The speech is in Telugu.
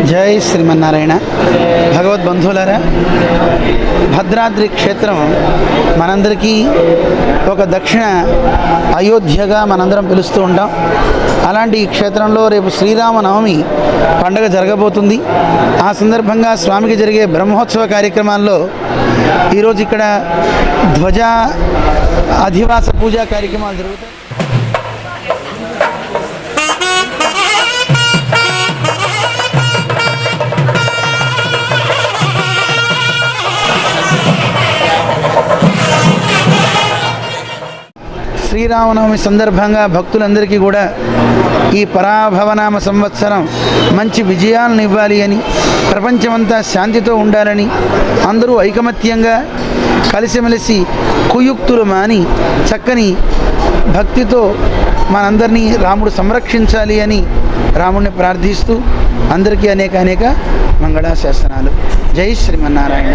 జై శ్రీమన్నారాయణ. భగవద్బంధువులారా, భద్రాద్రి క్షేత్రం మనందరికీ ఒక దక్షిణ అయోధ్యగా మనందరం పిలుస్తూ ఉంటాం. అలాంటి ఈ క్షేత్రంలో రేపు శ్రీరామనవమి పండుగ జరగబోతుంది. ఆ సందర్భంగా స్వామికి జరిగే బ్రహ్మోత్సవ కార్యక్రమాల్లో ఈరోజు ఇక్కడ ధ్వజ అధివాస పూజా కార్యక్రమాలు జరుగుతాయి. శ్రీరామనవమి సందర్భంగా భక్తులందరికీ కూడా ఈ పరాభవనామ సంవత్సరం మంచి విజయాలను ఇవ్వాలి అని, ప్రపంచమంతా శాంతితో ఉండాలని, అందరూ ఐకమత్యంగా కలిసిమెలిసి కుయుక్తులు మాని చక్కని భక్తితో మనందరినీ రాముడు సంరక్షించాలి అని రాముడిని ప్రార్థిస్తూ అందరికీ అనేక మంగళాశాసనాలు. జై శ్రీమన్నారాయణ.